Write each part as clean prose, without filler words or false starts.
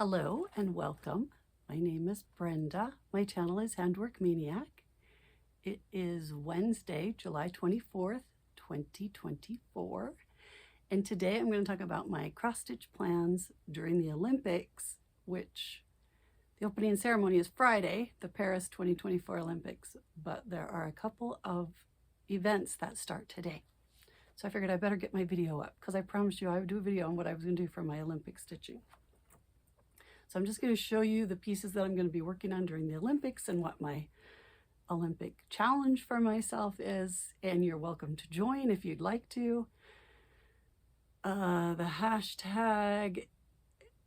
Hello and welcome. My name is Brenda. My channel is Handwork Maniac. It is Wednesday, July 24th, 2024. And today I'm going to talk about my cross-stitch plans during the Olympics, which the opening ceremony is Friday, the Paris 2024 Olympics, but there are a couple of events that start today. So I figured I better get my video up because I promised you I would do a video on what I was going to do for my Olympic stitching. So I'm just going to show you the pieces that I'm going to be working on during the Olympics and what my Olympic challenge for myself is. And you're welcome to join if you'd like to. The hashtag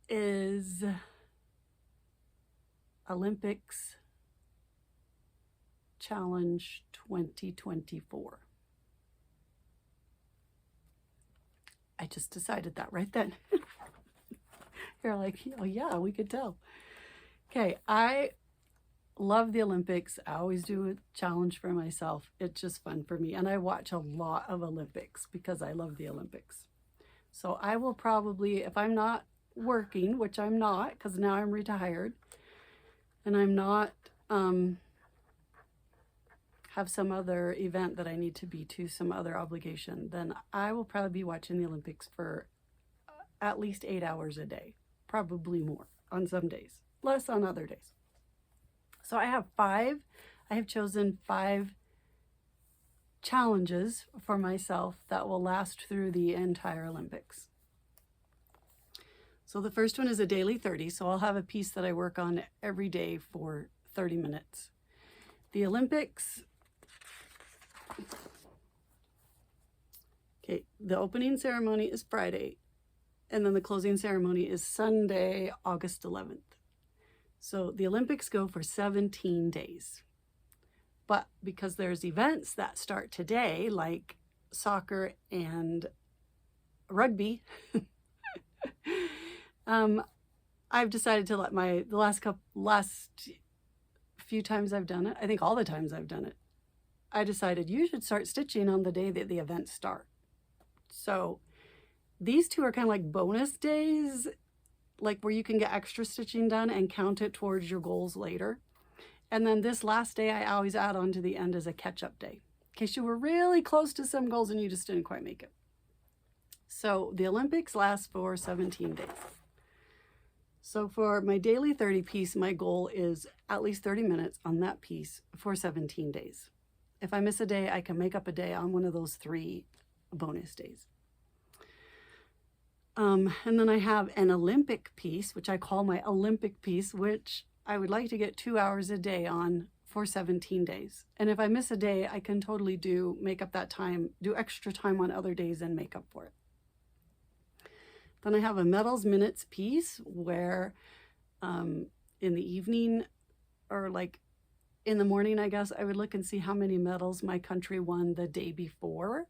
is Olympics Challenge 2024. I just decided that right then. You're like, oh yeah, we could tell. Okay, I love the Olympics. I always do a challenge for myself. It's just fun for me. And I watch a lot of Olympics because I love the Olympics. So I will probably, if I'm not working, which I'm not because now I'm retired, and I'm not have some other event that I need to be to, some other obligation, then I will probably be watching the Olympics for at least 8 hours a day. Probably more on some days, less on other days. So I have chosen 5 challenges for myself that will last through the entire Olympics. So the first one is a daily 30. So I'll have a piece that I work on every day for 30 minutes. The Olympics, okay, the opening ceremony is Friday. And then the closing ceremony is Sunday, August 11th. So the Olympics go for 17 days. But because there's events that start today, like soccer and rugby, I've decided to let the last few times I've done it, I think all the times I've done it, I decided you should start stitching on the day that the events start. So these two are kind of like bonus days, like where you can get extra stitching done and count it towards your goals later. And then this last day, I always add on to the end as a catch-up day, in case you were really close to some goals and you just didn't quite make it. So the Olympics last for 17 days. So for my daily 30 piece, my goal is at least 30 minutes on that piece for 17 days. If I miss a day, I can make up a day on one of those 3 bonus days. And then I have an Olympic piece, which I call my Olympic piece, which I would like to get 2 hours a day on for 17 days. And if I miss a day, I can totally make up that time, do extra time on other days and make up for it. Then I have a medals minutes piece where in the evening or like in the morning, I guess, I would look and see how many medals my country won the day before.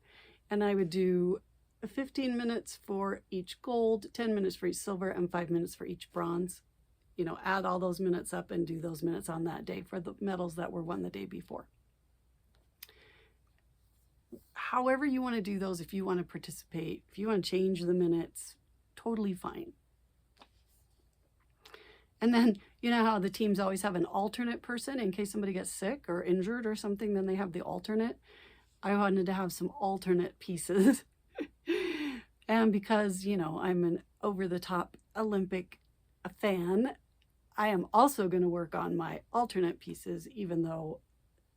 And I would do 15 minutes for each gold, 10 minutes for each silver, and 5 minutes for each bronze. You know, add all those minutes up and do those minutes on that day for the medals that were won the day before. However you want to do those, if you want to participate, if you want to change the minutes, totally fine. And then, you know how the teams always have an alternate person in case somebody gets sick or injured or something, then they have the alternate. I wanted to have some alternate pieces. And because, you know, I'm an over-the-top Olympic fan, I am also going to work on my alternate pieces, even though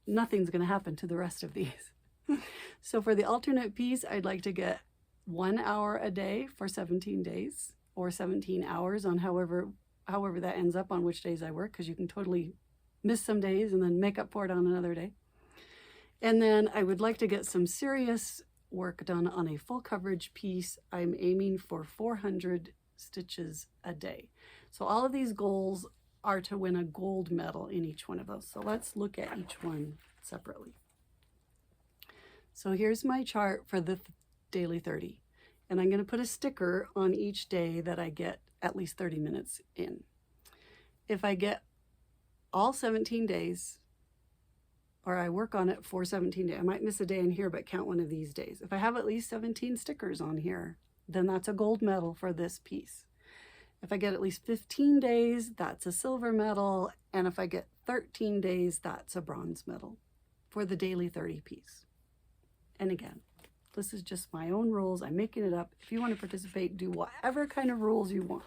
nothing's going to happen to the rest of these. So for the alternate piece, I'd like to get 1 hour a day for 17 days, or 17 hours on however that ends up on which days I work, because you can totally miss some days and then make up for it on another day. And then I would like to get some serious work done on a full coverage piece. I'm aiming for 400 stitches a day. So all of these goals are to win a gold medal in each one of those. So let's look at each one separately. So here's my chart for the daily 30. And I'm going to put a sticker on each day that I get at least 30 minutes in. If I get all 17 days, or I work on it for 17 days. I might miss a day in here, but count one of these days. If I have at least 17 stickers on here, then that's a gold medal for this piece. If I get at least 15 days, that's a silver medal. And if I get 13 days, that's a bronze medal for the daily 30 piece. And again, this is just my own rules. I'm making it up. If you want to participate, do whatever kind of rules you want.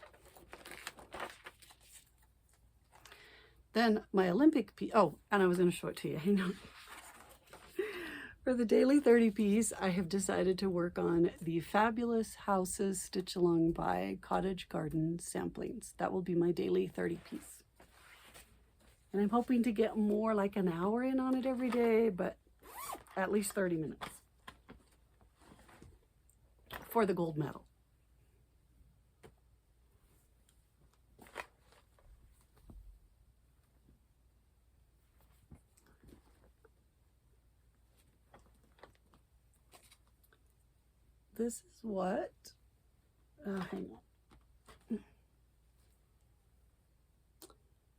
Then my Olympic piece, oh, and I was going to show it to you. Hang on. For the daily 30 piece, I have decided to work on the Fabulous Houses Stitch Along by Cottage Garden samplings. That will be my daily 30 piece. And I'm hoping to get more like an hour in on it every day, but at least 30 minutes for the gold medal. This is what, hang on.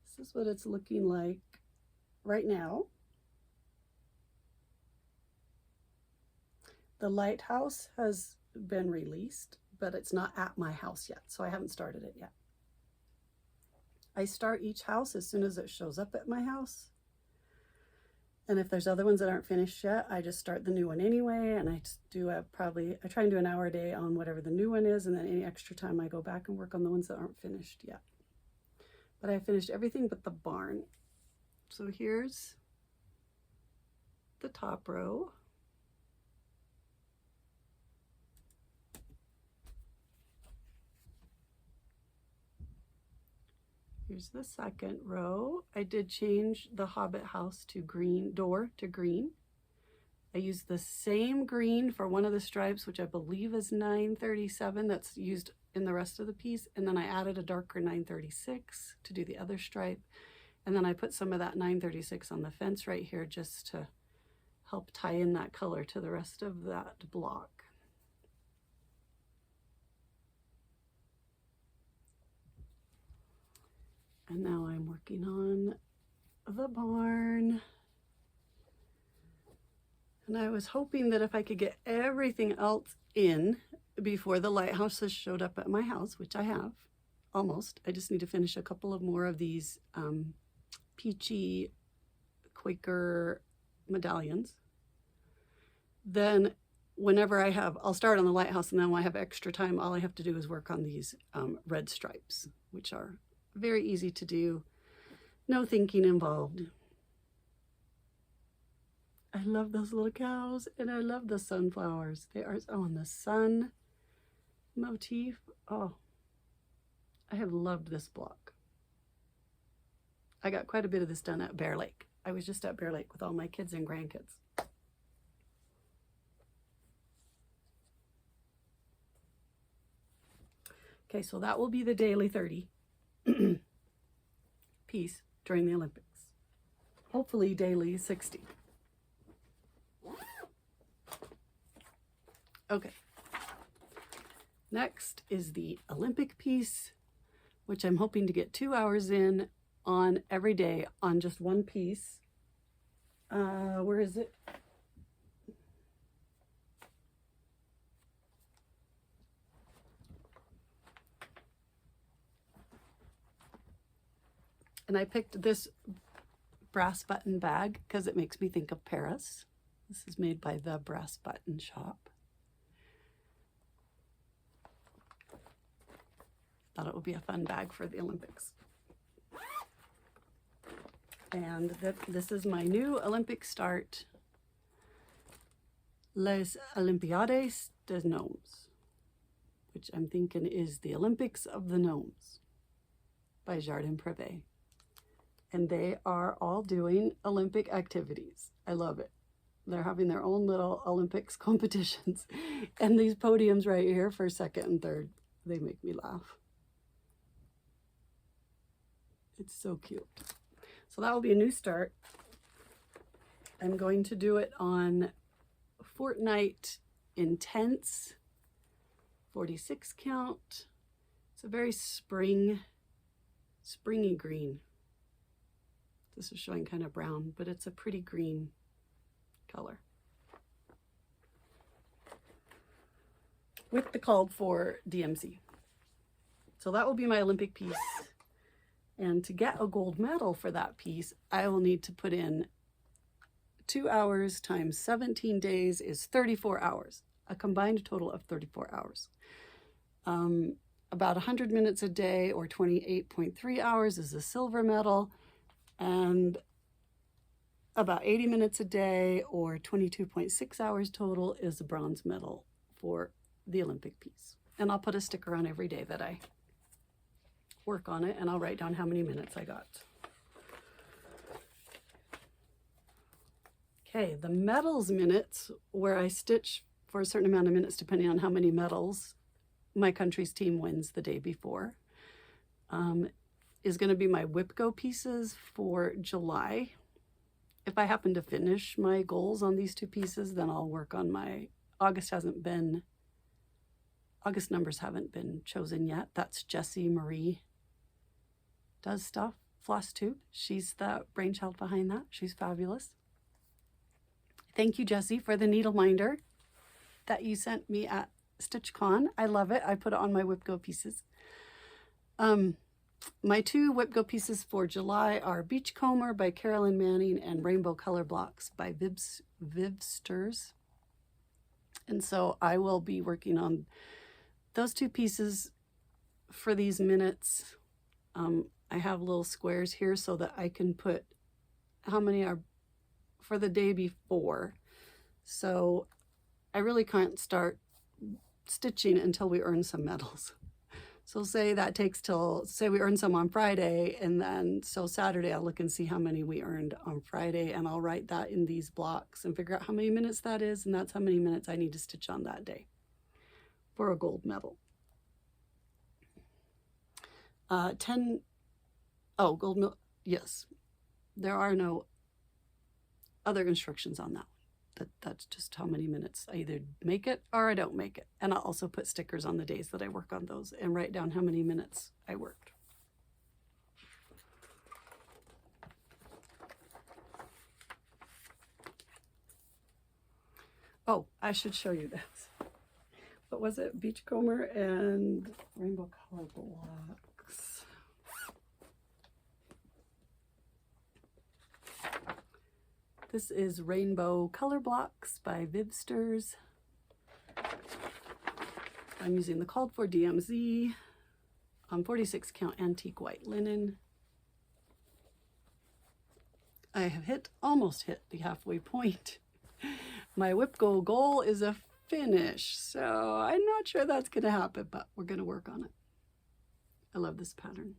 This is what it's looking like right now. The lighthouse has been released, but it's not at my house yet, so I haven't started it yet. I start each house as soon as it shows up at my house. And if there's other ones that aren't finished yet, I just start the new one anyway, and I just do I try and do an hour a day on whatever the new one is, and then any extra time I go back and work on the ones that aren't finished yet. But I finished everything but the barn. So here's the top row. Here's the second row. I did change the Hobbit house to green, door to green. I used the same green for one of the stripes, which I believe is 937, that's used in the rest of the piece. And then I added a darker 936 to do the other stripe. And then I put some of that 936 on the fence right here just to help tie in that color to the rest of that block. And now I'm working on the barn. And I was hoping that if I could get everything else in before the lighthouses showed up at my house, which I have, almost. I just need to finish a couple of more of these peachy Quaker medallions. Then whenever I'll start on the lighthouse, and then when I have extra time, all I have to do is work on these red stripes, which are very easy to do, no thinking involved. I love those little cows, and I love the sunflowers. They are, oh, and the sun motif. Oh, I have loved this block. I got quite a bit of this done at Bear Lake. I was just at Bear Lake with all my kids and grandkids. Okay, so that will be the daily 30 piece during the Olympics. Hopefully daily 60. Okay. Next is the Olympic piece, which I'm hoping to get 2 hours in on every day on just one piece. Where is it? And I picked this brass button bag because it makes me think of Paris. This is made by the Brass Button Shop. Thought it would be a fun bag for the Olympics. And this is my new Olympic start, Les Olympiades des Gnomes, which I'm thinking is the Olympics of the Gnomes by Jardin Privé. And they are all doing Olympic activities. I love it. They're having their own little Olympics competitions. And these podiums right here for second and third, they make me laugh. It's so cute. So that will be a new start. I'm going to do it on Fortnite Intense 46 count. It's a very springy green. This is showing kind of brown, but it's a pretty green color. With the called for DMC. So that will be my Olympic piece. And to get a gold medal for that piece, I will need to put in 2 hours times 17 days is 34 hours, a combined total of 34 hours. About 100 minutes a day, or 28.3 hours, is a silver medal, and about 80 minutes a day, or 22.6 hours total, is a bronze medal for the Olympic piece. And I'll put a sticker on every day that I work on it, and I'll write down how many minutes I got. Okay, the medals minutes, where I stitch for a certain amount of minutes depending on how many medals my country's team wins the day before, is going to be my WIPGO pieces for July. If I happen to finish my goals on these 2 pieces, then I'll work on my August numbers haven't been chosen yet. That's Jessie Marie does stuff. Flosstube, she's the brainchild behind that. She's fabulous. Thank you, Jessie, for the needle minder that you sent me at StitchCon. I love it. I put it on my WIPGO pieces. My 2 WIPGO pieces for July are Beachcomber by Carolyn Manning and Rainbow Color Blocks by Vivsters. And so I will be working on those 2 pieces for these minutes. I have little squares here so that I can put how many are for the day before. So I really can't start stitching until we earn some medals. So say that takes till, say we earn some on Friday, and then so Saturday I'll look and see how many we earned on Friday, and I'll write that in these blocks and figure out how many minutes that is, and that's how many minutes I need to stitch on that day for a gold medal. Gold medal, yes. There are no other instructions on that one. That's just how many minutes I either make it or I don't make it. And I'll also put stickers on the days that I work on those and write down how many minutes I worked. Oh, I should show you this. What was it? Beachcomber and Rainbow Color Blocks. This is Rainbow Color Blocks by Vivsters. I'm using the called for DMZ on 46 count antique white linen. I have almost hit the halfway point. My WIPGO goal is a finish, so I'm not sure that's going to happen, but we're going to work on it. I love this pattern.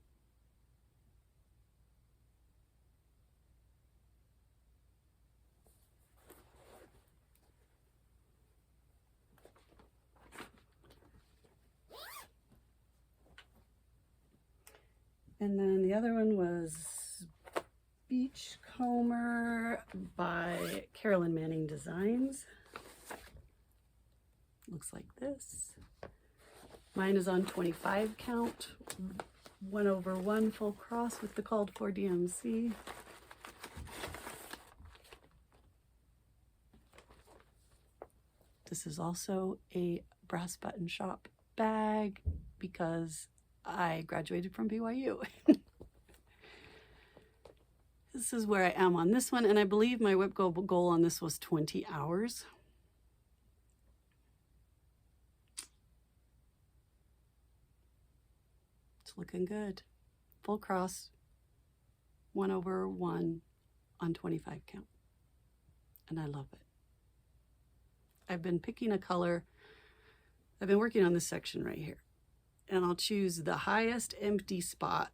And then the other one was Beachcomber by Carolyn Manning Designs. Looks like this. Mine is on 25 count, 1/1 full cross with the called for DMC. This is also a brass button shop bag because I graduated from BYU. This is where I am on this one, and I believe my WIPGO goal on this was 20 hours. It's looking good. Full cross, 1/1 on 25 count, and I love it. I've been picking a color. I've been working on this section right here, and I'll choose the highest empty spot,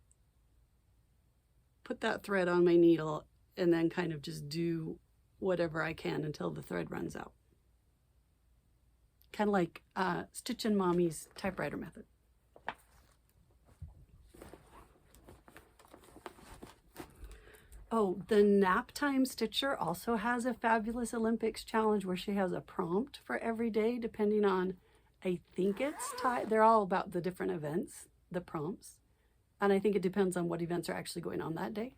put that thread on my needle, and then kind of just do whatever I can until the thread runs out. Kind of like Stitchin' Mommy's typewriter method. Oh, the Nap Time Stitcher also has a fabulous Olympics challenge where she has a prompt for every day, depending on, I think it's they're all about the different events, the prompts. And I think it depends on what events are actually going on that day.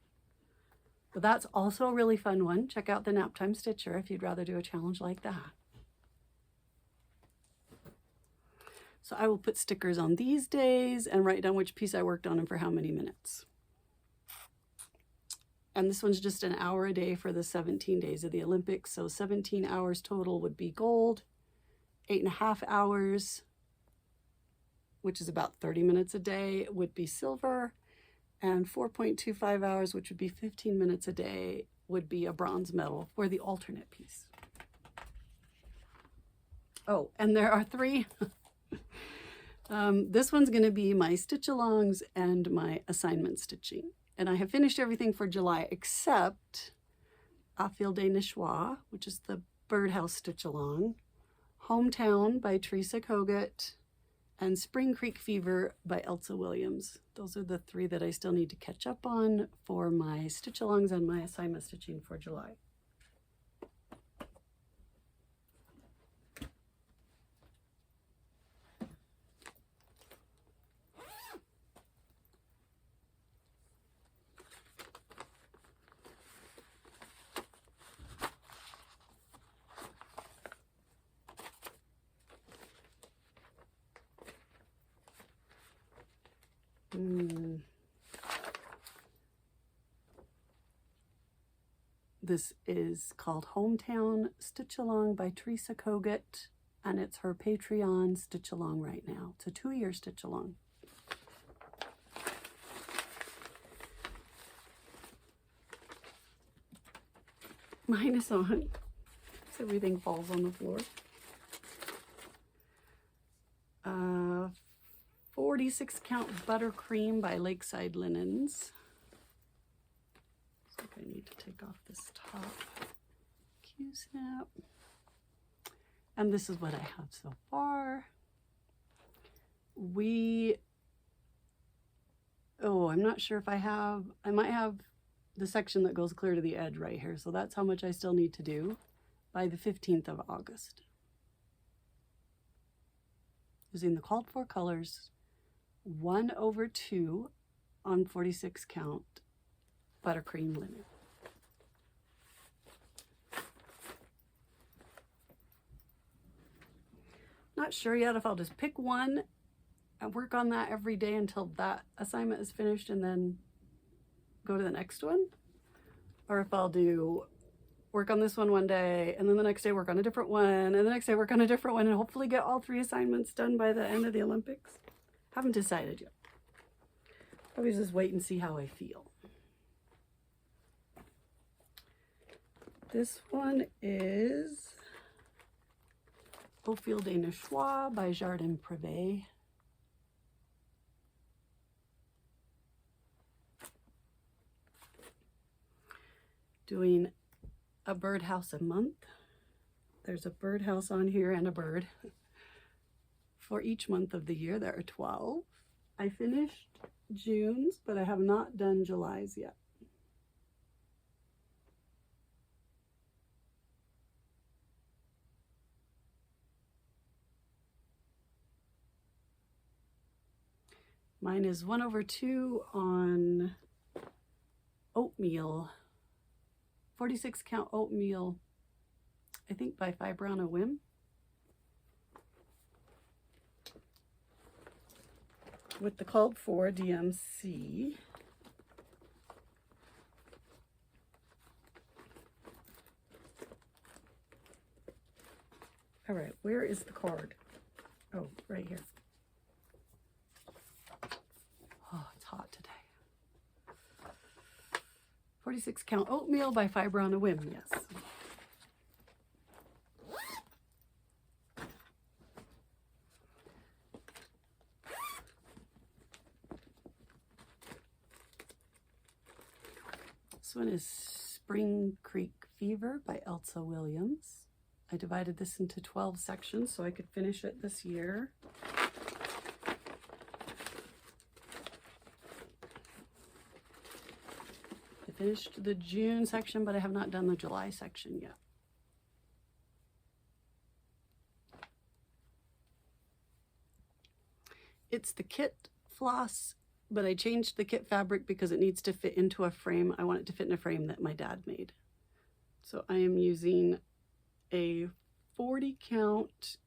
But that's also a really fun one. Check out the Nap Time Stitcher if you'd rather do a challenge like that. So I will put stickers on these days and write down which piece I worked on and for how many minutes. And this one's just an hour a day for the 17 days of the Olympics. So 17 hours total would be gold, 8.5 hours, which is about 30 minutes a day, would be silver, and 4.25 hours, which would be 15 minutes a day, would be a bronze medal for the alternate piece. Oh, and there are 3. This one's going to be my stitch-alongs and my assignment stitching. And I have finished everything for July except A Field de Nichois, which is the birdhouse stitch-along, Hometown by Teresa Kogut, and Spring Creek Fever by Elsa Williams. Those are the 3 that I still need to catch up on for my stitch-alongs and my assignment stitching for July. This is called Hometown Stitch Along by Teresa Kogut, and it's her Patreon stitch along right now. It's a 2-year stitch along. Mine is on, so everything falls on the floor. 46 count buttercream by Lakeside Linens. I think I need to take off this top Q-snap. And this is what I have so far. I'm not sure if I might have the section that goes clear to the edge right here. So that's how much I still need to do by the 15th of August. Using the called for colors, 1/2 on 46 count buttercream linen. Not sure yet if I'll just pick one and work on that every day until that assignment is finished and then go to the next one, or if I'll do work on this one day and then the next day work on a different one and the next day work on a different one and hopefully get all 3 assignments done by the end of the Olympics. Haven't decided yet. Probably just wait and see how I feel. This one is Au Fil de Nichois by Jardin Privé. Doing a birdhouse a month. There's a birdhouse on here and a bird. For each month of the year, there are 12. I finished June's, but I have not done July's yet. Mine is 1/2 on oatmeal, 46 count oatmeal, I think by Fiber on a Whim. With the called for DMC. All right, where is the card? Oh, right here. Oh, it's hot today. 46 count oatmeal by Fiber on a Whim, yes. This one is Spring Creek Fever by Elsa Williams. I divided this into 12 sections so I could finish it this year. I finished the June section, but I have not done the July section yet. It's the kit floss, but I changed the kit fabric because it needs to fit into a frame. I want it to fit in a frame that my dad made. So I am using a 40 count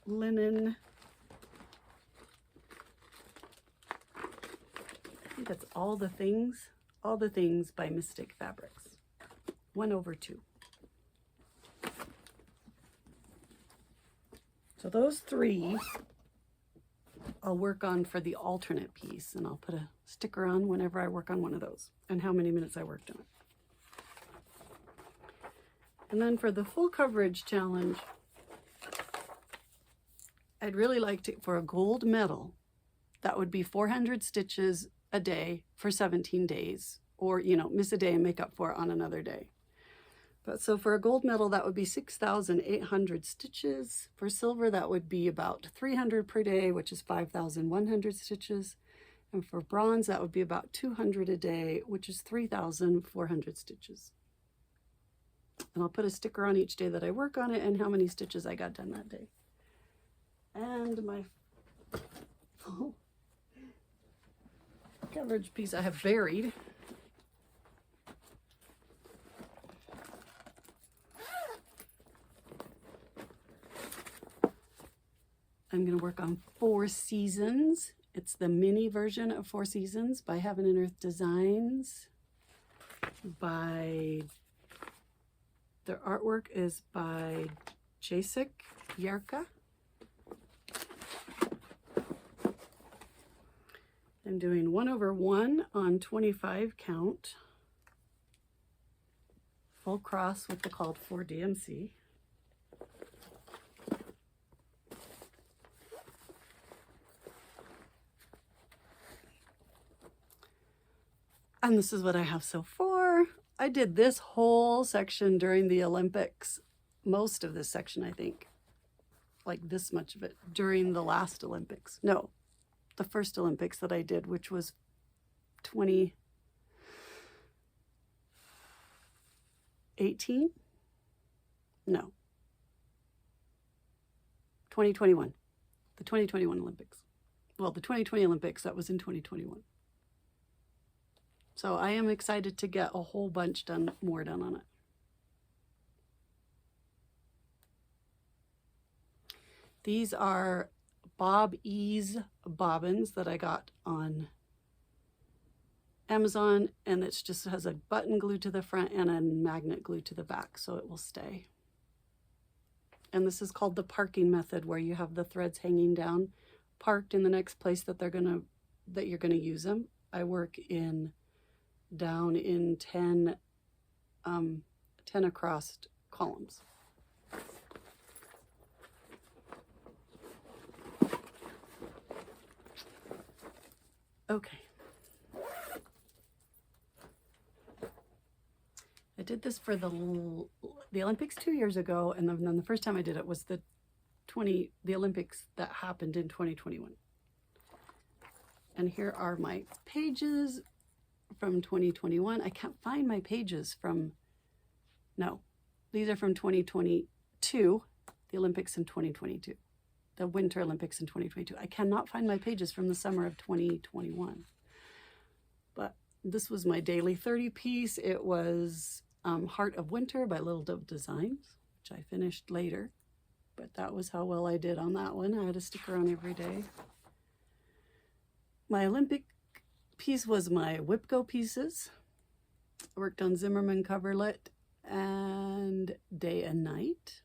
linen. I think that's All the Things by Mystic Fabrics. 1/2. So those 3 I'll work on for the alternate piece, and I'll put a sticker on whenever I work on one of those and how many minutes I worked on it. And then for the full coverage challenge, I'd really like to, for a gold medal, that would be 400 stitches a day for 17 days, or, you know, miss a day and make up for it on another day. But so for a gold medal, that would be 6,800 stitches. For silver, that would be about 300 per day, which is 5,100 stitches. And for bronze, that would be about 200 a day, which is 3,400 stitches. And I'll put a sticker on each day that I work on it and how many stitches I got done that day. And my full coverage piece I have buried. I'm going to work on 4 Seasons. It's the mini version of 4 Seasons by Heaven and Earth Designs. Their artwork is by AdnerbYakJ. I'm doing 1/1 on 25 count. Full cross with the called for DMC. And this is what I have so far. I did this whole section during the Olympics, most of this section, I think, like this much of it, during the last Olympics. No, the first Olympics that I did, which was 2018? No. 2021. The 2021 Olympics. Well, the 2020 Olympics, that was in 2021. So I am excited to get a whole bunch more done on it. These are Bob Ease bobbins that I got on Amazon, and it just has a button glued to the front and a magnet glued to the back, so it will stay. And this is called the parking method, where you have the threads hanging down, parked in the next place that you're gonna use them. I work down in 10 across columns. Okay. I did this for the Olympics 2 years ago, and then the first time I did it was the Olympics that happened in 2021. And here are my pages from 2021. I can't find my pages these are from 2022, the Olympics in 2022, the Winter Olympics in 2022. I cannot find my pages from the summer of 2021. But this was my daily 30 piece. It was Heart of Winter by Little Dove Designs, which I finished later. But that was how well I did on that one. I had a sticker on every day. My Olympic piece was my Whipco pieces. I worked on Zimmerman coverlet and Day and Night.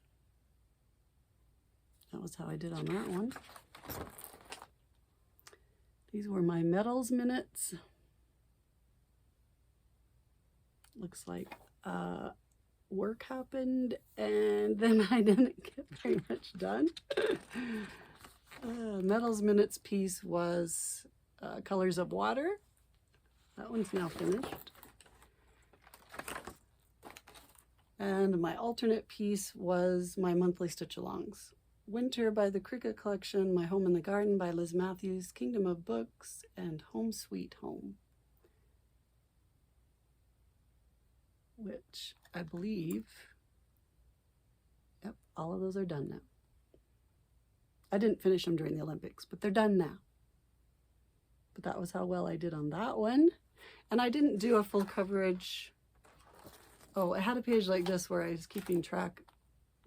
That was how I did on that one. These were my medals minutes. Looks like work happened and then I didn't get very much done. Medals minutes piece was Colors of Water. That one's now finished. And my alternate piece was my monthly stitch-alongs. Winter by the Cricket Collection, My Home in the Garden by Liz Matthews, Kingdom of Books, and Home Sweet Home, which I believe, yep, all of those are done now. I didn't finish them during the Olympics, but they're done now. But that was how well I did on that one. And I didn't do a full coverage. Oh, I had a page like this where I was keeping track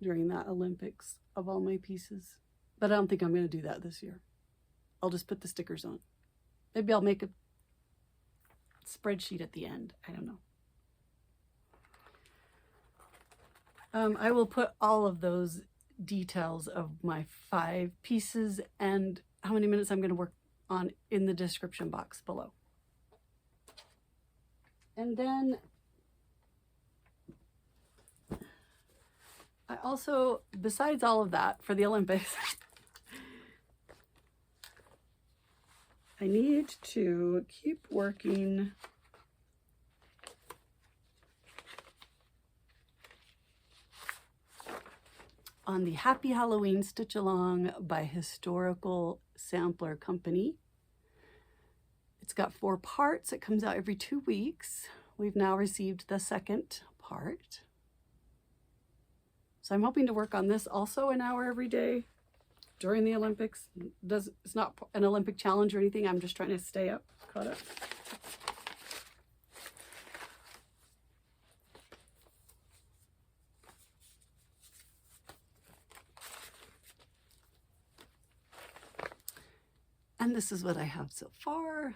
during that Olympics of all my pieces, But I don't think I'm going to do that this year. I'll just put the stickers on. Maybe I'll make a spreadsheet at the end. I don't know. I will put all of those details of my 5 pieces and how many minutes I'm going to work on in the description box below. And then I also, besides all of that for the Olympics, I need to keep working on the Happy Halloween Stitch Along by Historical Sampler Company. It's got 4 parts. It comes out every 2 weeks. We've now received the 2nd part. So I'm hoping to work on this also an hour every day during the Olympics. It's not an Olympic challenge or anything. I'm just trying to stay caught up. And this is what I have so far.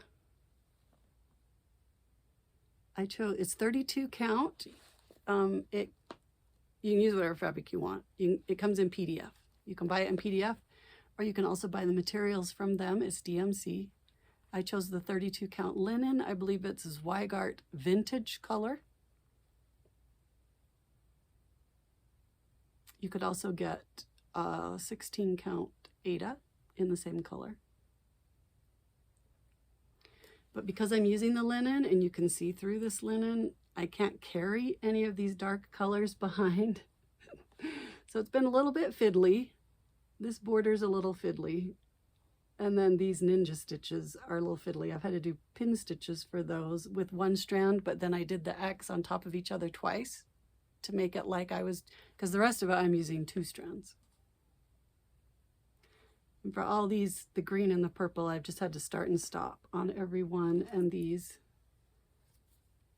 I chose, it's 32 count. You can use whatever fabric you want. It comes in PDF. You can buy it in PDF, or you can also buy the materials from them. It's DMC. I chose the 32 count linen. I believe it's Zweigart vintage color. You could also get 16 count Aida in the same color. But because I'm using the linen and you can see through this linen, I can't carry any of these dark colors behind. So it's been a little bit fiddly. This border's a little fiddly. And then these ninja stitches are a little fiddly. I've had to do pin stitches for those with 1 strand, but then I did the X on top of each other twice to make it like I was, because the rest of it I'm using 2 strands. And for all these, the green and the purple, I've just had to start and stop on every one and these.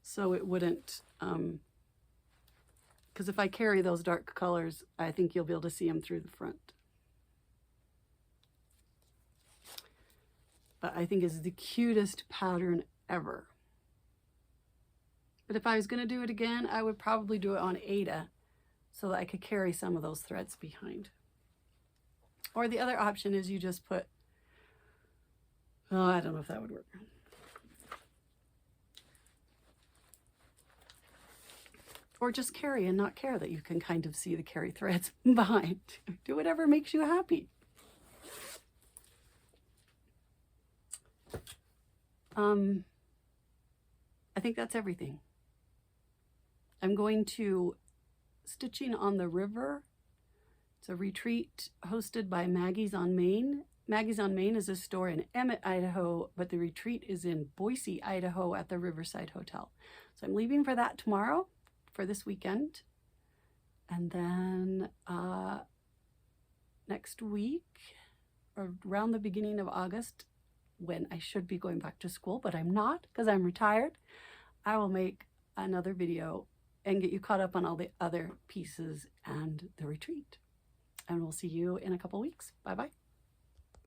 So it wouldn't, because if I carry those dark colors, I think you'll be able to see them through the front. But I think it's the cutest pattern ever. But if I was going to do it again, I would probably do it on Aida so that I could carry some of those threads behind. Or the other option is you just put, oh, I don't know if that would work. Or just carry and not care that you can kind of see the carry threads behind. Do whatever makes you happy. I think that's everything. I'm going to Stitching on the River. It's a retreat hosted by Maggie's on Main. Maggie's on Main is a store in Emmett, Idaho, but the retreat is in Boise, Idaho at the Riverside Hotel. So I'm leaving for that tomorrow for this weekend. And then next week, or around the beginning of August, when I should be going back to school, but I'm not because I'm retired, I will make another video and get you caught up on all the other pieces and the retreat. And we'll see you in a couple weeks. Bye-bye.